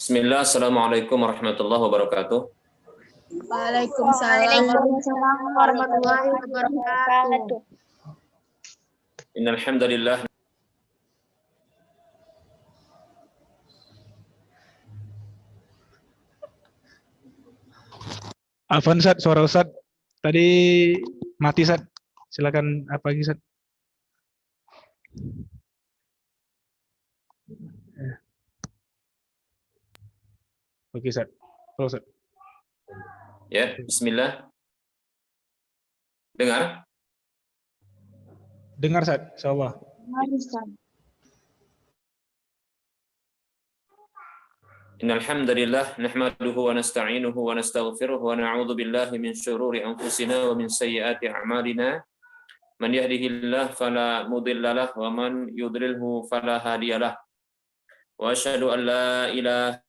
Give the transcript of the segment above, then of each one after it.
Bismillah, Assalamualaikum warahmatullahi wabarakatuh. Waalaikumsalam warahmatullahi wabarakatuh. Innal hamdalillah Afwan Ustaz, suara Ustaz tadi mati Ustaz. Silakan apa lagi Ustaz? Oke Ustaz. Halo Ustaz. ya, bismillah. Dengar? Dengar Ustaz, insyaallah. Innal hamdalillah nahmaduhu wa nasta'inuhu wa nastaghfiruh wa na'udzu billahi min syururi anfusina wa min sayyiati a'malina. Man yahdihillahu fala mudhillalah wa man yudlilhu fala hadiyalah. Wa asyhadu an la ilaha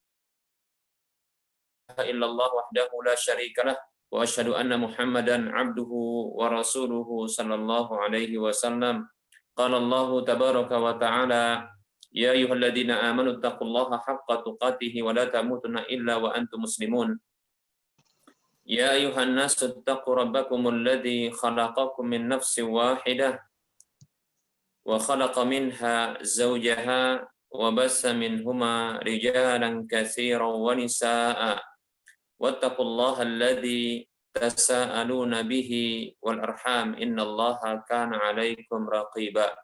illallah wahdahu la syarikalah wa asyhadu anna Muhammadan abduhu wa rasuluhu sallallahu alaihi wasallam. Qala Allah tabaraka wa ta'ala ya ayyuhalladzina amanu taqullaha haqqa tuqatih wa la tamutunna illa wa antum muslimun. Ya ayyuhan nasu taqu rabbakumul ladzi khalaqakum min nafsin wahidah wa khalaqa minha zawjaha wa bassa minhuma rijalan katsiran wa nisaa'a wattaqullaha alladzi tasaaluna bihi wal arham innallaha kana 'alaikum raqiba.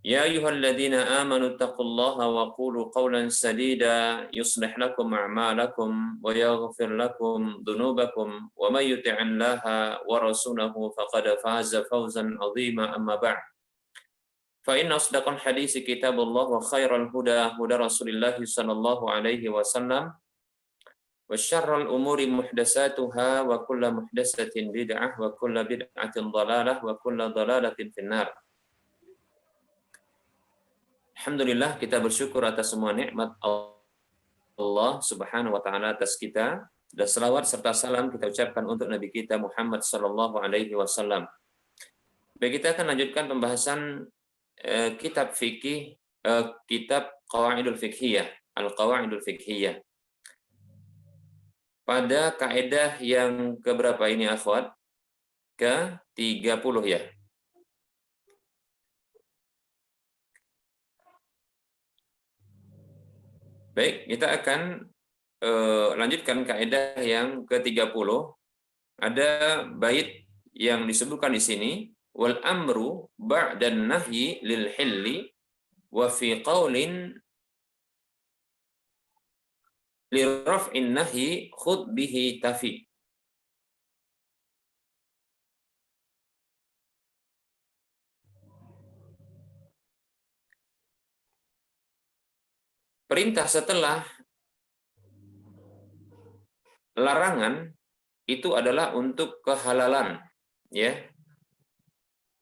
Ya ayyuhalladzina amanu taqullaha wa qulu qawlan sadida yuslih lakum a'malakum wa yaghfir lakum dhunubakum wa may yuti'illaha wa rasulahu faqad faza fawzan 'azima amma ba'd. Fa inna asdaqal hadisi kitabullah wa khairal huda huda Rasulillah sallallahu alaihi wasallam wa syarrul umuri muhdatsatuha wa kullu muhdatsatin bid'ah wa kullu bid'atin dhalalah wa kullu dhalalatin finnar. Alhamdulillah, kita bersyukur atas semua nikmat Allah Subhanahu wa taala atas kita, dan selawat serta salam kita ucapkan untuk Nabi kita Muhammad sallallahu alaihi wasallam. Baik, kita akan lanjutkan pembahasan kitab fikih, kitab Qawaidul Fiqhiyah, Al-Qawaidul Fiqhiyah. Pada kaidah yang keberapa ini akhwat? Ke-30 ya. Baik, kita akan lanjutkan kaidah yang ke-30. Ada bait yang disebutkan di sini, wal amru ba'dan nahyi lil hilli wa fi qaulin li raf'in nahyi khud bihi tafi. Perintah setelah larangan itu adalah untuk kehalalan, ya.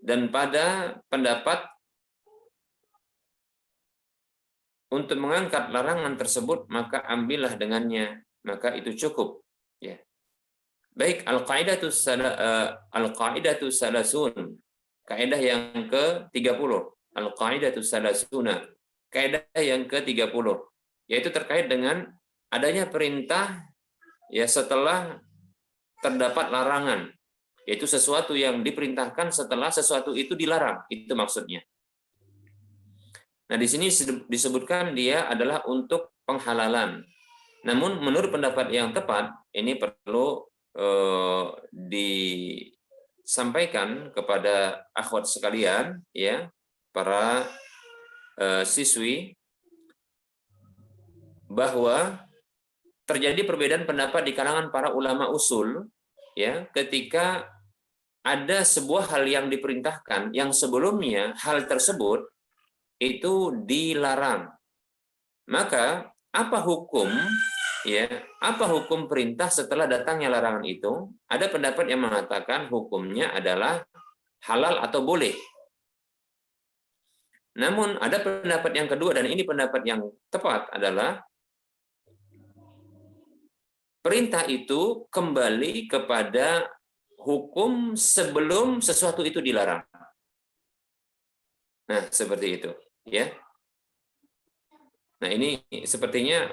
Dan pada pendapat untuk mengangkat larangan tersebut maka ambillah dengannya, maka itu cukup, ya. Baik, al-qaidatu salasun. Kaidah yang ke-30. Al-qaidatu salasuna. Kaidah yang ke-30, yaitu terkait dengan adanya perintah ya setelah terdapat larangan, yaitu sesuatu yang diperintahkan setelah sesuatu itu dilarang, itu maksudnya. Nah, di sini disebutkan dia adalah untuk penghalalan. Namun menurut pendapat yang tepat, ini perlu disampaikan kepada akhwat sekalian, ya, para siswi, bahwa terjadi perbedaan pendapat di kalangan para ulama usul, ya, ketika ada sebuah hal yang diperintahkan yang sebelumnya hal tersebut itu dilarang. Maka apa hukum, ya, apa hukum perintah setelah datangnya larangan itu? Ada pendapat yang mengatakan hukumnya adalah halal atau boleh. Namun ada pendapat yang kedua, dan ini pendapat yang tepat, adalah perintah itu kembali kepada hukum sebelum sesuatu itu dilarang. Nah, seperti itu, ya. Nah, ini sepertinya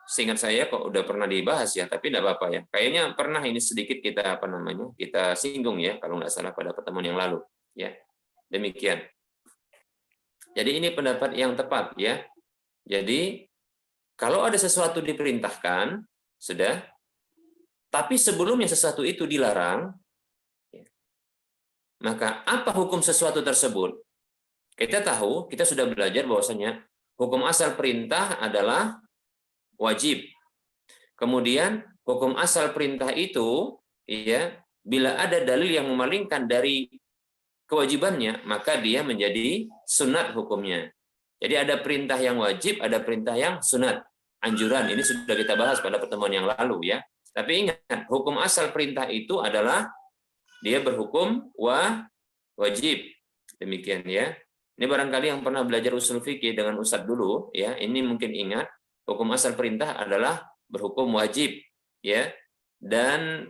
seingat saya kok udah pernah dibahas ya, tapi tidak apa-apa ya. Kayaknya pernah ini sedikit kita kita singgung ya kalau nggak salah pada pertemuan yang lalu ya. Demikian. Jadi ini pendapat yang tepat ya. Jadi kalau ada sesuatu diperintahkan sudah, tapi sebelumnya sesuatu itu dilarang, ya, maka apa hukum sesuatu tersebut? Kita tahu, kita sudah belajar bahwasanya hukum asal perintah adalah wajib. Kemudian hukum asal perintah itu ya, bila ada dalil yang memalingkan dari kewajibannya, maka dia menjadi sunat hukumnya. Jadi ada perintah yang wajib, ada perintah yang sunat, anjuran. Ini sudah kita bahas pada pertemuan yang lalu ya. Tapi ingat, hukum asal perintah itu adalah dia berhukum wajib. Demikian ya. Ini barangkali yang pernah belajar usul fikih dengan ustadz dulu ya, ini mungkin ingat hukum asal perintah adalah berhukum wajib ya. Dan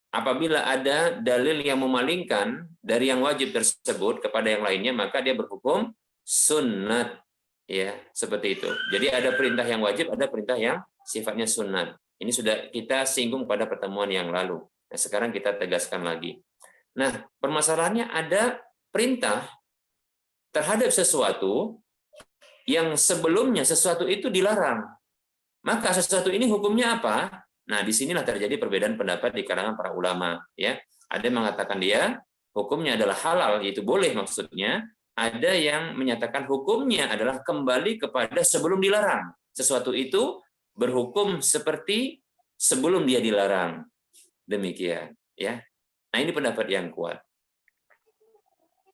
apabila ada dalil yang memalingkan dari yang wajib tersebut kepada yang lainnya, maka dia berhukum sunnat ya, seperti itu. Jadi ada perintah yang wajib, ada perintah yang sifatnya sunnat. Ini sudah kita singgung pada pertemuan yang lalu. Nah, sekarang kita tegaskan lagi. Nah, permasalahannya ada perintah terhadap sesuatu yang sebelumnya sesuatu itu dilarang. Maka sesuatu ini hukumnya apa? Nah, disinilah terjadi perbedaan pendapat di kalangan para ulama. Ya, ada yang mengatakan dia hukumnya adalah halal, yaitu boleh maksudnya. Ada yang menyatakan hukumnya adalah kembali kepada sebelum dilarang. Sesuatu itu berhukum seperti sebelum dia dilarang. Demikian. Ya. Nah, ini pendapat yang kuat.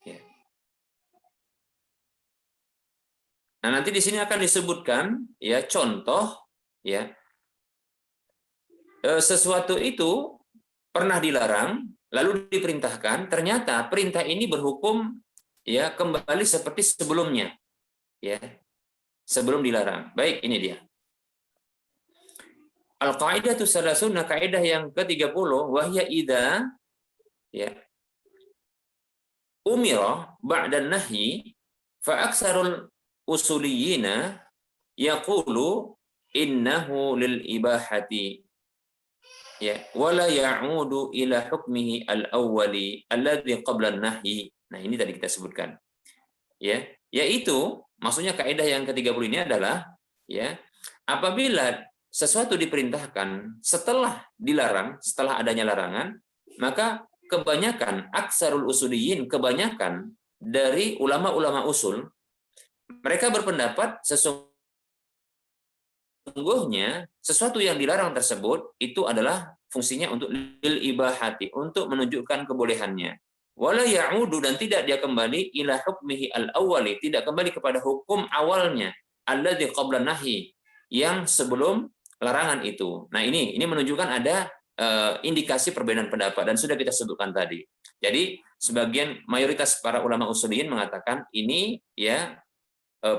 Ya. Nah, nanti di sini akan disebutkan ya contoh ya. Sesuatu itu pernah dilarang lalu diperintahkan, ternyata perintah ini berhukum ya kembali seperti sebelumnya ya, sebelum dilarang. Baik, ini dia al-qaidatu salasuna, kaidah yang ke-30, wahya idza ya umira ba'da nahyi fa aksarul usuliyina yaqulu innahu lil ibahati ya wala ya'udu ila hukmihi al-awwali alladhi qabla an-nahyi. Nah, ini tadi kita sebutkan. Ya, yaitu maksudnya kaidah yang ke-30 ini adalah ya, apabila sesuatu diperintahkan setelah dilarang, setelah adanya larangan, maka kebanyakan aksarul usuliyin, kebanyakan dari ulama-ulama usul, mereka berpendapat sesungguhnya sesuatu yang dilarang tersebut itu adalah fungsinya untuk lil ibahati, untuk menunjukkan kebolehannya. Wala ya'udu, dan tidak dia kembali ila hukmihi al-awwali, tidak kembali kepada hukum awalnya, alladzi qabla nahyi, yang sebelum larangan itu. Nah, ini menunjukkan ada indikasi perbedaan pendapat dan sudah kita sebutkan tadi. Jadi sebagian mayoritas para ulama usuliyin mengatakan ini ya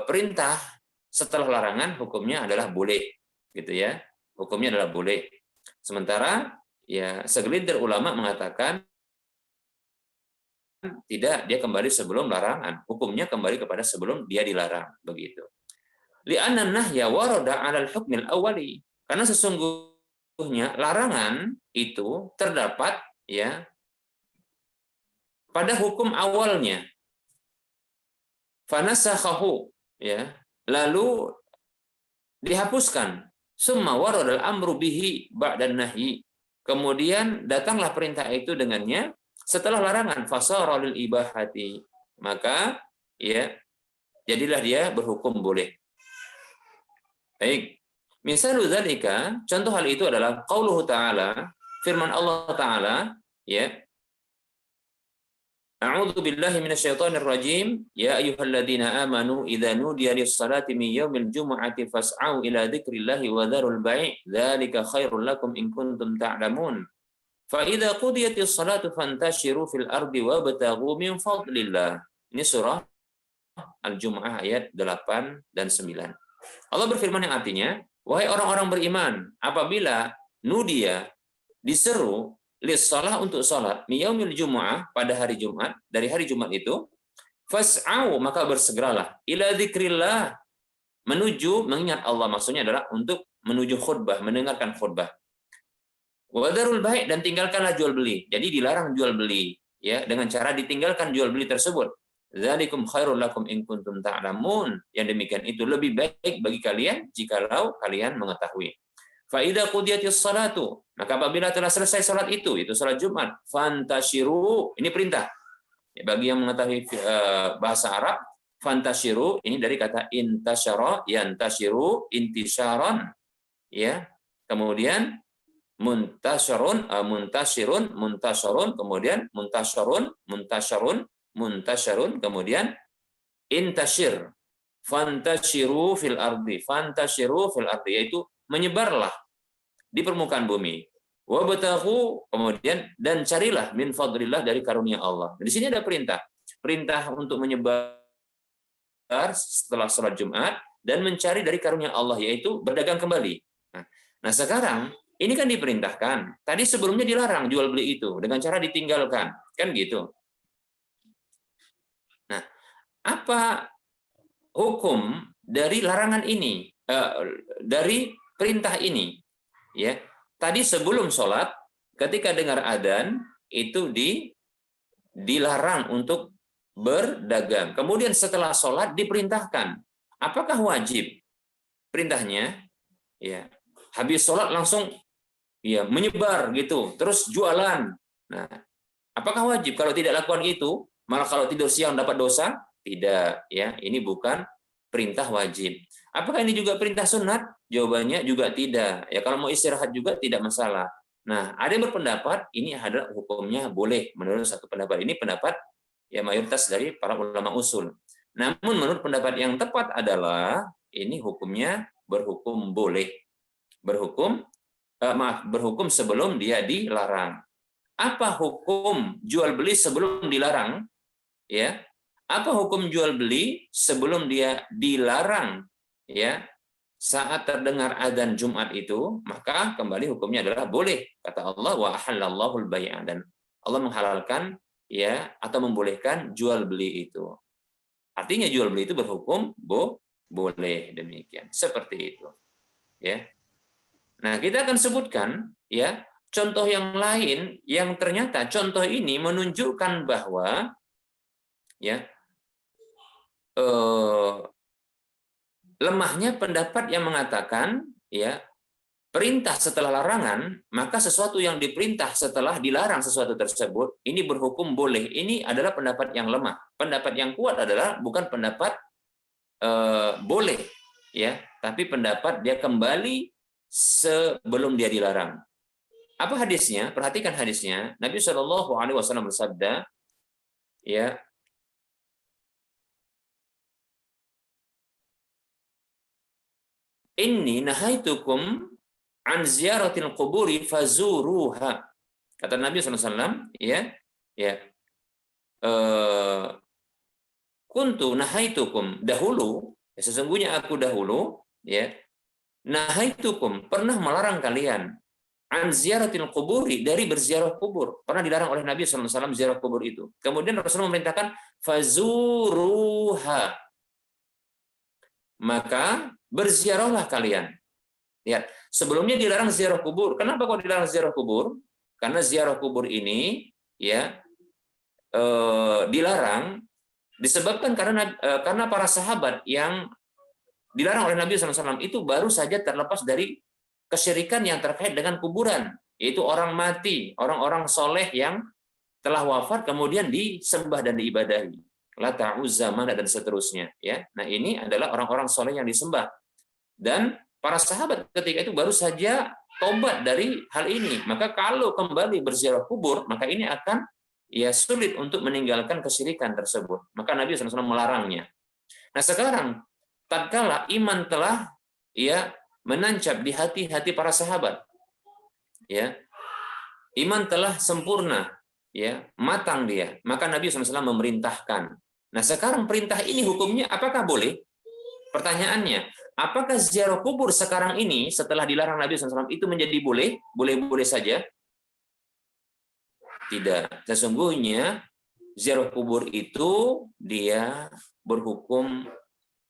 perintah setelah larangan hukumnya adalah boleh, gitu ya. Hukumnya adalah boleh. Sementara ya segelintir ulama mengatakan tidak, dia kembali sebelum larangan. Hukumnya kembali kepada sebelum dia dilarang, begitu. Li'anna nahya warada 'alal hukmil awwali. Karena sesungguhnya larangan itu terdapat ya pada hukum awalnya. Fanasakhahu ya, lalu dihapuskan. Summa waradal amru bihi ba'dan nahyi. Kemudian datanglah perintah itu dengannya setelah larangan, fasara lil ibahati, maka ya jadilah dia berhukum boleh. Baik. Misalnya dzalika, contoh hal itu adalah qauluhu ta'ala, firman Allah Ta'ala ya, A'udzu billahi minasyaitonir rajim. Ya ayyuhalladzina amanu idza nudiya lis-salati min yaumil jumu'ati fas'au ila dzikrillahi wa dzarul bai'. Dzalika khairul lakum in kuntum ta'lamun. Fa idza qudiyatis salatu fantashiru fil ardi wabtaghu min fadlillah. Ini surah Al-Jumu'ah ayat 8 dan 9. Allah berfirman yang artinya, wahai orang-orang beriman, apabila nudia diseru lis-shalah untuk salat, yaumil jumu'ah pada hari Jumat, dari hari Jumat itu, fas'au, maka bersegeralah, ila dzikrillah, menuju mengingat Allah, maksudnya adalah untuk menuju khutbah, mendengarkan khutbah. Wadarul bai', dan tinggalkanlah jual beli. Jadi dilarang jual beli, ya, dengan cara ditinggalkan jual beli tersebut. Dzalikum khairul lakum in kuntum ta'lamun. Yang demikian itu lebih baik bagi kalian jikalau kalian mengetahui. Fa idza qudiyatis salatu, maka apabila telah selesai salat itu salat Jumat, fantashiru, ini perintah. Ya, bagi yang mengetahui bahasa Arab, fantashiru ini dari kata intasyara, yantashiru, intisyaran, ya. Kemudian muntasyarun, muntashirun, muntasyarun, kemudian muntasyarun, muntasyarun, muntasyarun, kemudian intashir, fantashiru fil ardi, fantashiru fil ardi, yaitu menyebarlah di permukaan bumi. Wabtaghu, kemudian dan carilah min fadlillah, dari karunia Allah. Di sini ada perintah untuk menyebar setelah sholat Jumat dan mencari dari karunia Allah, yaitu berdagang kembali. Nah sekarang ini kan diperintahkan. Tadi sebelumnya dilarang jual beli itu dengan cara ditinggalkan, kan gitu. Nah, apa hukum dari larangan ini, dari perintah ini? Ya, tadi sebelum sholat, ketika dengar adzan itu dilarang untuk berdagang. Kemudian setelah sholat diperintahkan. Apakah wajib perintahnya? Ya, habis sholat langsung ya menyebar gitu, terus jualan. Nah, apakah wajib? Kalau tidak lakukan itu, malah kalau tidur siang dapat dosa? Tidak, ya. Ini bukan perintah wajib. Apakah ini juga perintah sunat? Jawabannya juga tidak. Ya, kalau mau istirahat juga tidak masalah. Nah, ada yang berpendapat ini adalah hukumnya boleh. Menurut satu pendapat ini pendapat ya mayoritas dari para ulama usul. Namun menurut pendapat yang tepat adalah ini hukumnya berhukum boleh. Berhukum sebelum dia dilarang. Apa hukum jual beli sebelum dilarang? Ya. Apa hukum jual beli sebelum dia dilarang? Ya. Saat terdengar adzan Jumat itu, maka kembali hukumnya adalah boleh. Kata Allah, wa ahallallahul bai'a, dan Allah menghalalkan ya atau membolehkan jual beli itu. Artinya jual beli itu berhukum boleh, demikian. Seperti itu. Ya. Nah, kita akan sebutkan ya contoh yang lain yang ternyata contoh ini menunjukkan bahwa ya lemahnya pendapat yang mengatakan ya perintah setelah larangan, maka sesuatu yang diperintah setelah dilarang sesuatu tersebut ini berhukum boleh. Ini adalah pendapat yang lemah. Pendapat yang kuat adalah bukan pendapat boleh ya, tapi pendapat dia kembali sebelum dia dilarang. Apa hadisnya? Perhatikan hadisnya. Nabi Shallallahu Alaihi Wasallam bersabda, ya, Inni nahaitukum an ziyaratil quburi fazuruha. Kata Nabi SAW, ya, kuntu nahaitukum, dahulu, ya, sesungguhnya aku dahulu, ya, nahaitukum, pernah melarang kalian, an ziyaratil quburi, dari berziarah kubur. Pernah dilarang oleh Nabi SAW ziarah kubur itu. Kemudian Rasulullah memerintahkan fazuruha, maka berziarahlah kalian. Lihat, sebelumnya dilarang ziarah kubur. Kenapa kok dilarang ziarah kubur? Karena ziarah kubur ini ya dilarang disebabkan karena para sahabat yang dilarang oleh Nabi SAW itu baru saja terlepas dari kesyirikan yang terkait dengan kuburan, yaitu orang mati, orang-orang soleh yang telah wafat kemudian disembah dan diibadahi, Lata, Uzza, Manat, dan seterusnya. Ya, nah ini adalah orang-orang soleh yang disembah, dan para sahabat ketika itu baru saja tobat dari hal ini. Maka kalau kembali berziarah kubur, maka ini akan ya sulit untuk meninggalkan kesyirikan tersebut. Maka Nabi SAW melarangnya. Nah sekarang, tatkala iman telah ya menancap di hati-hati para sahabat, ya iman telah sempurna, ya matang dia, maka Nabi SAW memerintahkan. Nah sekarang perintah ini hukumnya apakah boleh? Pertanyaannya, apakah ziarah kubur sekarang ini setelah dilarang Nabi SAW itu menjadi boleh? Boleh-boleh saja? Tidak. Sesungguhnya ziarah kubur itu dia berhukum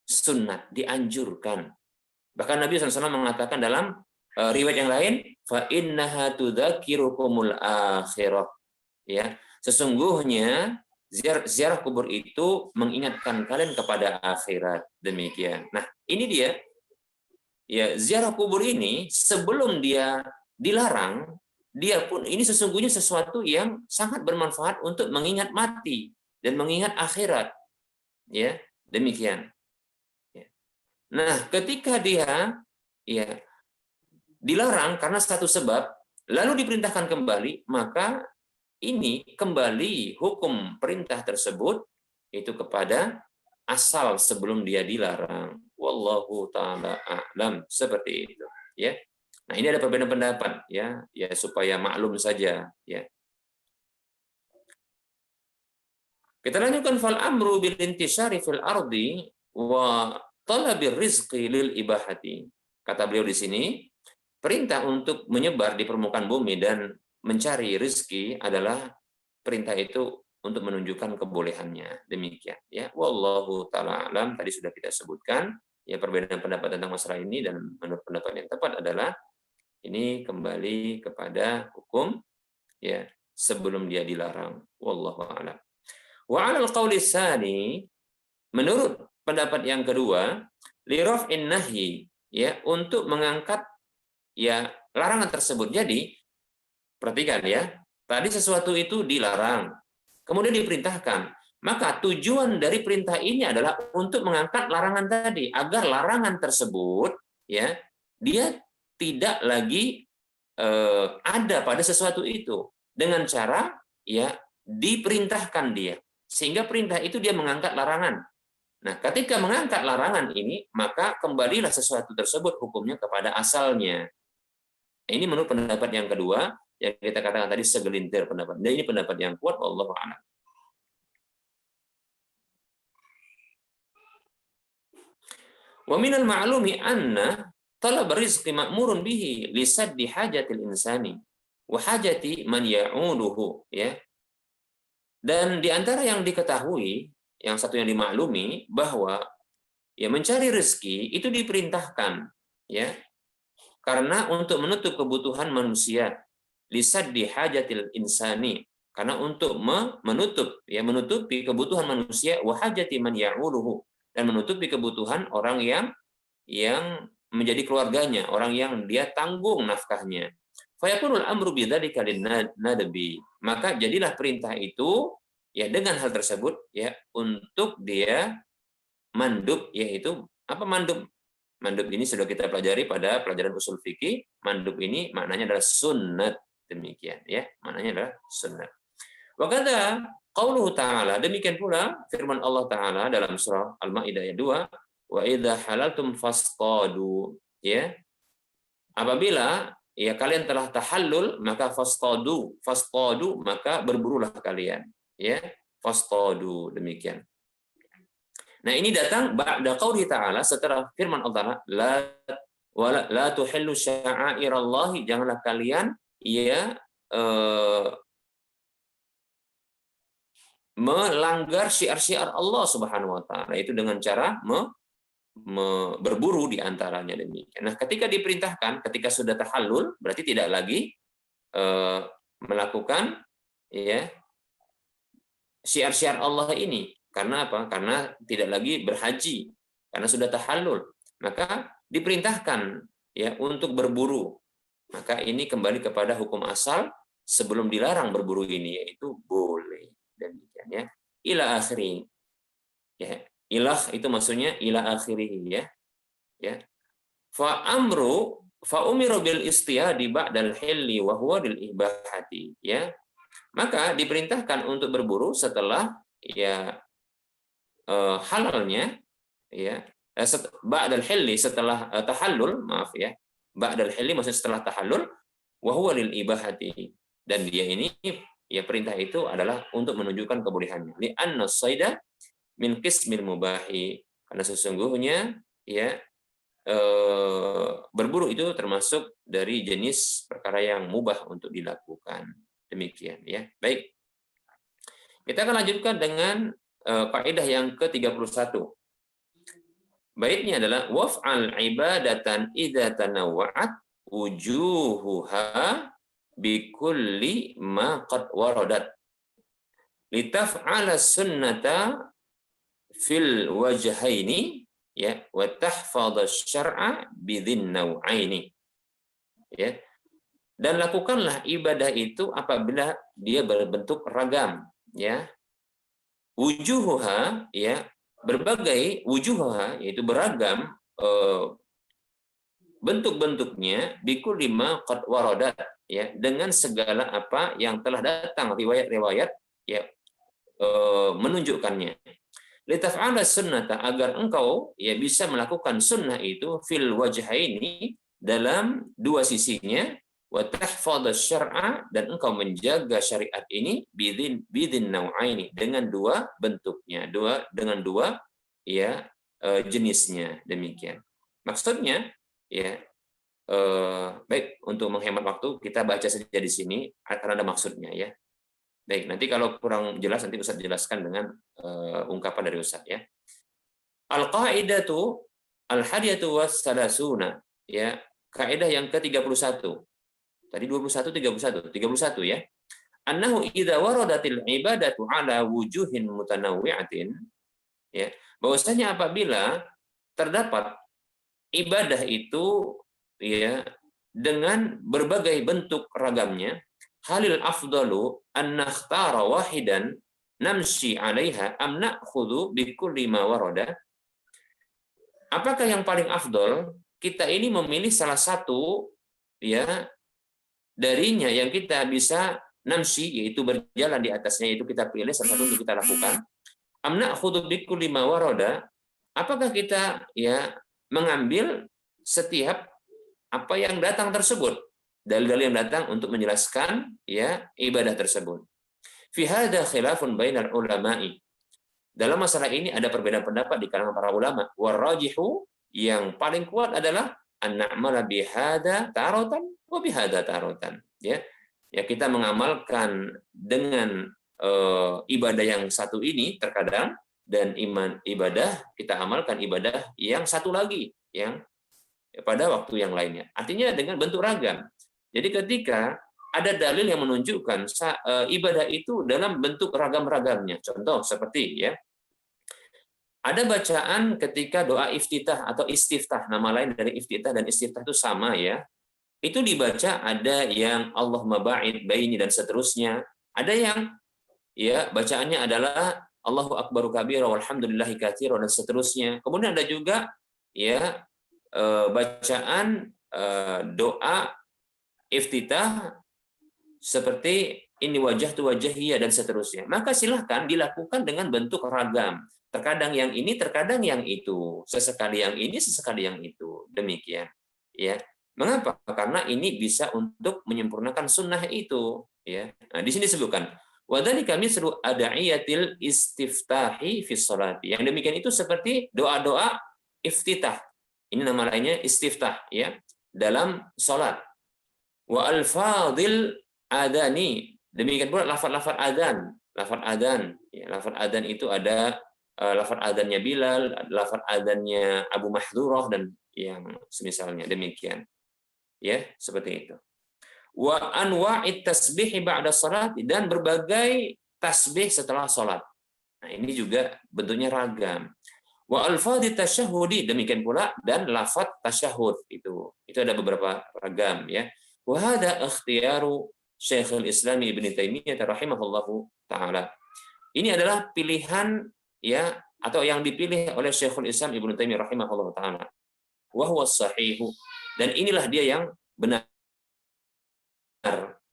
sunnat, dianjurkan. Bahkan Nabi SAW mengatakan dalam riwayat yang lain, fa innaha tudzakirukumul akhirah. Ya, sesungguhnya ziarah kubur itu mengingatkan kalian kepada akhirat. Demikian. Nah, ini dia. Ya, ziarah kubur ini sebelum dia dilarang, dia pun ini sesungguhnya sesuatu yang sangat bermanfaat untuk mengingat mati dan mengingat akhirat. Ya, demikian. Nah, ketika dia ya dilarang karena satu sebab, lalu diperintahkan kembali, maka ini kembali hukum perintah tersebut itu kepada asal sebelum dia dilarang. Wallahu taala a'lam, seperti itu, ya. Nah, ini ada perbedaan pendapat, ya, supaya maklum saja, ya. Kita lanjutkan, fal amru bil intishari fil ardi wa talabir rizqi lil ibahati. Kata beliau di sini, perintah untuk menyebar di permukaan bumi dan mencari rezeki adalah perintah itu untuk menunjukkan kebolehannya. Demikian, ya. Wallahu taala alam, tadi sudah kita sebutkan ya perbedaan pendapat tentang masalah ini, dan menurut pendapat yang tepat adalah ini kembali kepada hukum ya sebelum dia dilarang. Wallahu a'lam. Wa 'alal qauli tsani, menurut pendapat yang kedua, li raf'in nahyi, ya, untuk mengangkat ya larangan tersebut. Jadi perhatikan ya, tadi sesuatu itu dilarang, kemudian diperintahkan. Maka tujuan dari perintah ini adalah untuk mengangkat larangan tadi, agar larangan tersebut ya dia tidak lagi ada pada sesuatu itu, dengan cara ya diperintahkan dia, sehingga perintah itu dia mengangkat larangan. Nah, ketika mengangkat larangan ini, maka kembalilah sesuatu tersebut hukumnya kepada asalnya. Ini menurut pendapat yang kedua, yang kita katakan tadi segelintir pendapat. Dan ini pendapat yang kuat, wallahu a'lam. Wa minal ma'lumi anna talab rizqi ma'murun bihi li saddi hajatil insani wa hajati man ya'uduhu, ya. Dan di antara yang diketahui, yang satu yang dimaklumi, bahwa ya mencari rezeki itu diperintahkan, ya, karena untuk menutup kebutuhan manusia, lisaddi hajatil insani, karena untuk menutupi kebutuhan manusia, wa hajati man ya'uluhu, dan menutupi kebutuhan orang yang menjadi keluarganya, orang yang dia tanggung nafkahnya. Fayakunul amru bidzalika linnadbi, maka jadilah perintah itu ya dengan hal tersebut ya untuk dia mandub, yaitu apa mandub? Mandub ini sudah kita pelajari pada pelajaran usul fikih. Mandub ini maknanya adalah sunnat. Demikian ya, maknanya adalah sunnat. Wa kadza qauluhu ta'ala, demikian pula firman Allah Ta'ala dalam surah Al-Maidah ayat 2, wa idza halaltum fasqadu, ya. Apabila ya kalian telah tahallul, maka fasqadu, maka berburulah kalian, ya. Fasqadu, demikian. Nah, ini datang ba'da qauli ta'ala, setelah firman Allah Ta'ala, la tuhillu sya'airallahi, janganlah kalian ya melanggar syiar-syiar Allah Subhanahu wa taala, itu dengan cara berburu di antaranya, demikian. Nah, ketika diperintahkan, ketika sudah tahallul, berarti tidak lagi melakukan ya syiar-syiar Allah ini. Karena apa? Karena tidak lagi berhaji, karena sudah tahallul. Maka diperintahkan ya untuk berburu. Maka ini kembali kepada hukum asal sebelum dilarang berburu ini, yaitu boleh. Demikian ya. Ila akhiri. Ya, ilah itu maksudnya ila akhirih, ya. Ya. Fa umiru bil istiyadi ba'dal hilli wa huwa lil ibahati, ya. Maka diperintahkan untuk berburu setelah ya halalnya, ya, ba'dal hilli, setelah tahallul, maaf ya. Ba'dal hilli maksudnya setelah tahallul, wa huwa lil ibahati, dan dia ini ya perintah itu adalah untuk menunjukkan kebolehannya. Li anna sayda min qismil mubahi, karena sesungguhnya ya berburu itu termasuk dari jenis perkara yang mubah untuk dilakukan. Demikian ya. Baik. Kita akan lanjutkan dengan kaidah yang ke-31. Baitnya adalah waf'al ibadatan idza tanawwa'at wujuhuha bikulli ma qad waradat litaf'ala sunnata fil wajhaini ya wa tahfadha syar'a bidzin nau'aini ya. Dan lakukanlah ibadah itu apabila dia berbentuk ragam ya. Wujuhuha ya, berbagai wujuhuha yaitu beragam bentuk-bentuknya bikulli ma qad waradat ya, dengan segala apa yang telah datang riwayat-riwayat ya menunjukkannya. Litaf'ala sunnata, agar engkau ya bisa melakukan sunnah itu fil wajhaini, dalam dua sisinya, wa tahfadha syar'a, dan engkau menjaga syariat ini bidin nau'aini, dengan dua bentuknya, dengan dua ya jenisnya. Demikian. Maksudnya ya baik, untuk menghemat waktu kita baca saja di sini karena ada maksudnya ya. Baik, nanti kalau kurang jelas nanti Ustaz jelaskan dengan ungkapan dari Ustaz ya. Al-qaidatu al-hadiyatu was-salasuna ya, kaidah yang ke-31. Tadi 21 31 ya. Annahu idza waradatil ibadatu ala wujuhin mutanawwi'atin ya, bahwasanya apabila terdapat ibadah itu ya dengan berbagai bentuk ragamnya, halil afdalu an nakhtara wahidan namshi 'alaiha am na'khudhu bi kulli ma warada. Apakah yang paling afdol kita ini memilih salah satu ya darinya yang kita bisa namshi, yaitu berjalan di atasnya, yaitu kita pilih salah satu untuk kita lakukan. Am na'khudhu bi kulli ma warada, apakah kita ya mengambil setiap apa yang datang tersebut, dalil-dalil yang datang untuk menjelaskan ya ibadah tersebut. Fi hadza khilafun bainal ulama'i. Dalam masalah ini ada perbedaan pendapat di kalangan para ulama. Warajihu, yang paling kuat adalah an na'mala bi hadza taratan wa bi hadza taratan. Ya. Ya, kita mengamalkan dengan ibadah yang satu ini terkadang, dan kita amalkan ibadah yang satu lagi yang pada waktu yang lainnya. Artinya dengan bentuk ragam. Jadi ketika ada dalil yang menunjukkan ibadah itu dalam bentuk ragam-ragamnya. Contoh seperti ya, ada bacaan ketika doa iftitah atau istiftah, nama lain dari iftitah dan istiftah itu sama ya. Itu dibaca ada yang Allahumma ba'id baini dan seterusnya. Ada yang ya bacaannya adalah Allahu akbaru kabira walhamdulillahi katsira dan seterusnya. Kemudian ada juga ya bacaan doa iftitah seperti ini wajah tu wajahiyah dan seterusnya. Maka silahkan dilakukan dengan bentuk ragam. Terkadang yang ini, terkadang yang itu. Sesekali yang ini, sesekali yang itu. Demikian. Ya. Mengapa? Karena ini bisa untuk menyempurnakan sunnah itu. Ya. Nah, di sini disebutkan. Wadhalika misru adaiyatil istiftahi fi sholati. Yang demikian itu seperti doa-doa iftitah. Ini nama lainnya istiftah ya dalam salat. Wa alfadhil adani, demikian pula lafaz-lafaz adzan. Lafaz adzan ya, lafaz adzan itu ada lafaz adzannya Bilal, lafaz adzannya Abu Mahdhurah dan yang semisalnya. Demikian ya, seperti itu. Wa anwa'it tasbih ba'da salat, dan berbagai tasbih setelah salat. Nah, ini juga bentuknya ragam. Wa alfadhi tasyahudi, demikian pula, dan lafaz tasyahud itu ada beberapa ragam ya. Wa hadza ikhtiyaru Syekhul Islam Ibnu Taimiyah rahimahullahu taala. Ini adalah pilihan ya, atau yang dipilih oleh Syekhul Islam Ibnu Taimiyah rahimahullahu taala. Wa huwa sahihu, dan inilah dia yang benar,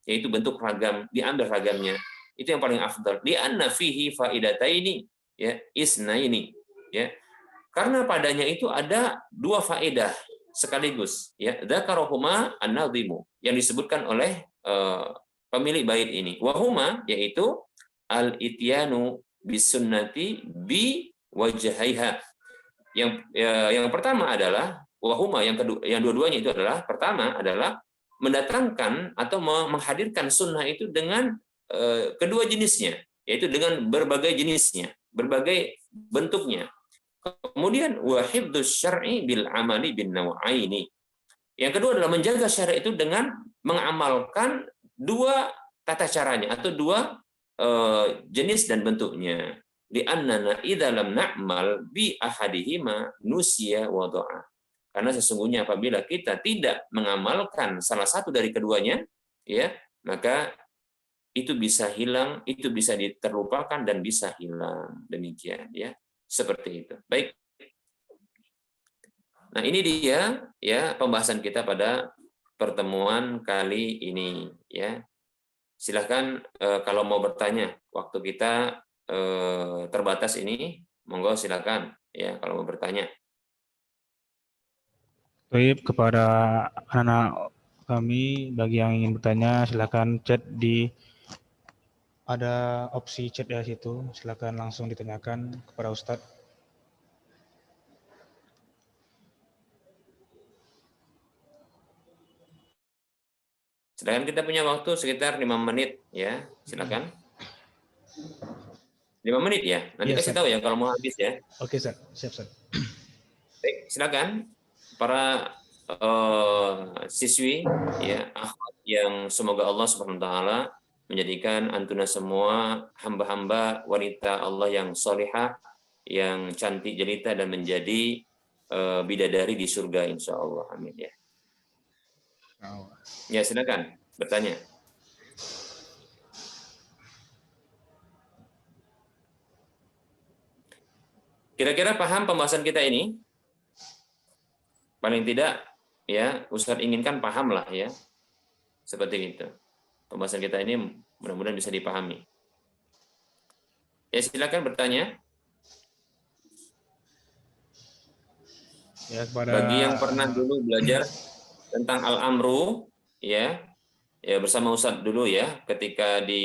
yaitu bentuk ragam, diambil ragamnya. Itu yang paling afdal. Di anna fihi faidataini ya isnaini ya. Karena padanya itu ada dua faedah sekaligus ya. Dzakarahuma an-nadhimu, yang disebutkan oleh pemilik bait ini. Wahuma, yaitu al-ityanu bisunnati bi wajhaiha. Yang pertama adalah wahuma, yang dua-duanya itu adalah, pertama adalah mendatangkan atau menghadirkan sunnah itu dengan kedua jenisnya yaitu dengan berbagai jenisnya, berbagai bentuknya. Kemudian wa hifdzus syar'i bil amali bin naw'aini. Yang kedua adalah menjaga syariat itu dengan mengamalkan dua tata caranya atau dua jenis dan bentuknya. Li'annana idza lam na'mal bi ahadihima nusiya wa dha'a. Karena sesungguhnya apabila kita tidak mengamalkan salah satu dari keduanya, ya, maka itu bisa hilang, itu bisa terlupakan dan bisa hilang. Demikian, ya. Seperti itu. Baik. Nah, ini dia ya pembahasan kita pada pertemuan kali ini, ya. Silahkan kalau mau bertanya, waktu kita terbatas ini, monggo silakan ya kalau mau bertanya. Baik, kepada anak-anak kami, bagi yang ingin bertanya silakan chat di ada opsi chat di situ, silakan langsung ditanyakan kepada Ustadz. Sedangkan kita punya waktu sekitar 5 menit ya, silakan. 5 menit ya, nanti Iya, kasih Ustadz. tahu ya kalau mau habis ya. Oke, Ustadz. Siap, Ustadz. Baik, silakan para siswi ya, akhwat yang semoga Allah Subhanahu wa taala menjadikan antuna semua hamba-hamba wanita Allah yang solihah, yang cantik jelita dan menjadi bidadari di surga insya Allah. Amin ya. Ya, silakan bertanya. Kira-kira paham pembahasan kita ini? Paling tidak ya, Ustadz inginkan paham lah ya. Seperti itu. Pembahasan kita ini mudah-mudahan bisa dipahami. Ya, silakan bertanya. Ya, kepada Bagi yang pernah dulu belajar tentang al-amru ya bersama Ustadz dulu ya, ketika di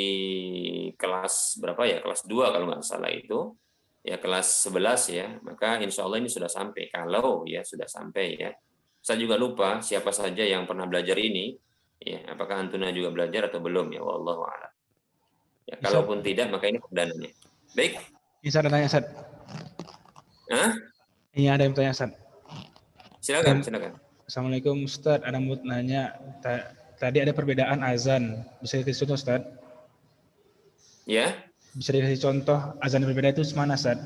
kelas berapa ya, kelas 2 kalau nggak salah itu ya, kelas 11 ya, maka insya Allah ini sudah sampai, kalau ya sudah sampai ya. Saya juga lupa siapa saja yang pernah belajar ini ya, apakah antuna juga belajar atau belum ya, wallahu a'lam ya. Kalaupun tidak maka ini perdananya. Baik, Ustadz ada tanya, Ustadz. Ini ada yang tanya, Ustadz. Silakan. Assalamualaikum Ustadz, ada mau nanya, tadi ada perbedaan azan, bisa dikasih contoh Ustadz? Ya. Bisa dikasih contoh azan yang berbeda itu mana Ustadz?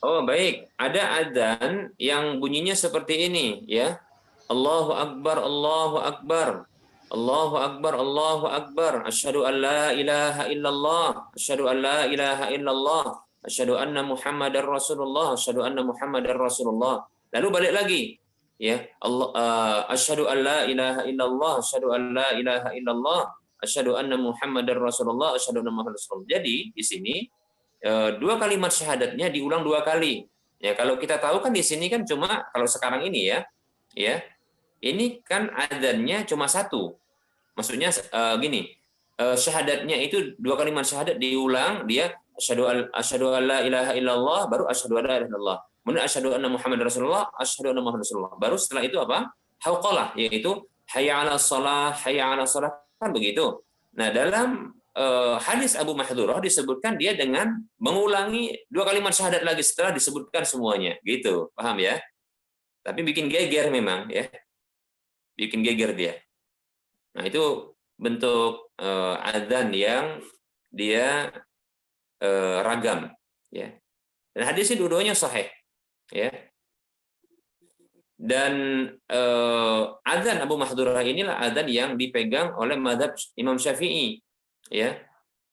Oh baik, ada adzan yang bunyinya seperti ini ya. Allahu Akbar, Allahu Akbar, Allahu Akbar, Allahu Akbar, asyhadu an la ilaha illallah, asyhadu an la ilaha illallah, asyhadu anna Muhammadar Rasulullah, asyhadu anna Muhammadar Rasulullah. Lalu balik lagi ya, asyhadu an la ilaha illallah, asyhadu an la ilaha illallah, asyhadu anna Muhammadar Rasulullah, asyhadu anna Muhammadar Rasulullah. Jadi di sini dua kalimat syahadatnya diulang 2 kali. Ya, kalau kita tahu kan di sini kan cuma kalau sekarang ini ya, ini kan adzannya cuma 1. Maksudnya gini, syahadatnya itu 2 kalimat syahadat diulang, dia asyhadu an la ilaha illallah, baru asyhadu an la ilaha illallah. Kemudian asyhadu anna Muhammadar Rasulullah, asyhadu anna Muhammadar Rasulullah. Baru setelah itu apa? Hauqalah, yaitu hayya 'alas shalah, hayya 'alas shalah, kan begitu. Nah, dalam hadis Abu Mahdhurah disebutkan dia dengan mengulangi 2 kalimat syahadat lagi setelah disebutkan semuanya, gitu. Paham ya? Tapi bikin geger memang ya. Bikin geger dia. Nah, itu bentuk adzan yang dia ragam ya. Dan hadis ini dua-duanya sahih ya. Dan adzan Abu Mahdhurah inilah adzan yang dipegang oleh mazhab Imam Syafi'i ya.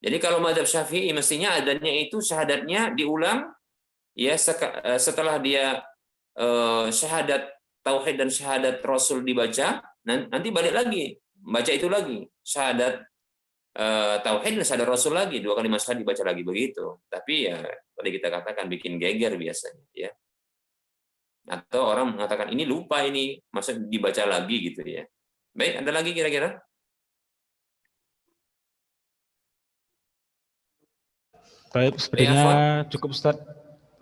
Jadi kalau mazhab Syafi'i mestinya adzannya itu syahadatnya diulang ya, setelah dia syahadat tauhid dan syahadat Rasul dibaca, nanti balik lagi baca itu lagi syahadat tauhid dan syahadat Rasul lagi, 2 kali syahadat dibaca lagi begitu. Tapi ya tadi kita katakan bikin geger biasanya ya. Atau orang mengatakan ini lupa, ini maksud dibaca lagi gitu ya. Baik, ada lagi kira-kira? Baik, sepertinya cukup Ustadz.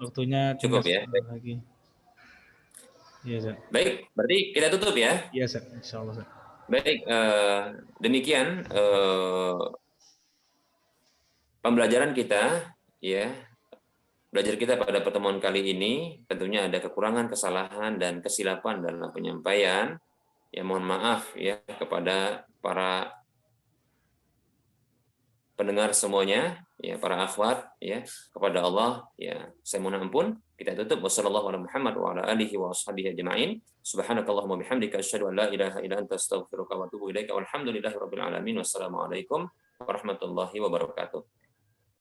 Waktunya cukup ya. Lagi. Iya, Ustaz. Baik, berarti kita tutup ya. Iya, Ustaz. Insyaallah, Ustaz. Baik, demikian pembelajaran kita, ya, belajar kita pada pertemuan kali ini tentunya ada kekurangan, kesalahan, dan kesilapan dalam penyampaian. Ya, mohon maaf ya kepada para pendengar semuanya, ya, para akhwat, ya, kepada Allah, ya, saya mohon ampun. Kita tutup. Wassallallahu ala Muhammad wa ala alihi wa ashabihi ajma'in. Subhanakallahumma bihamdika asyhadu an la ilaha illa anta astaghfiruka wa atubu ilaika. Walhamdulillahi rabbil alamin. Wassalamualaikum warahmatullahi wabarakatuh.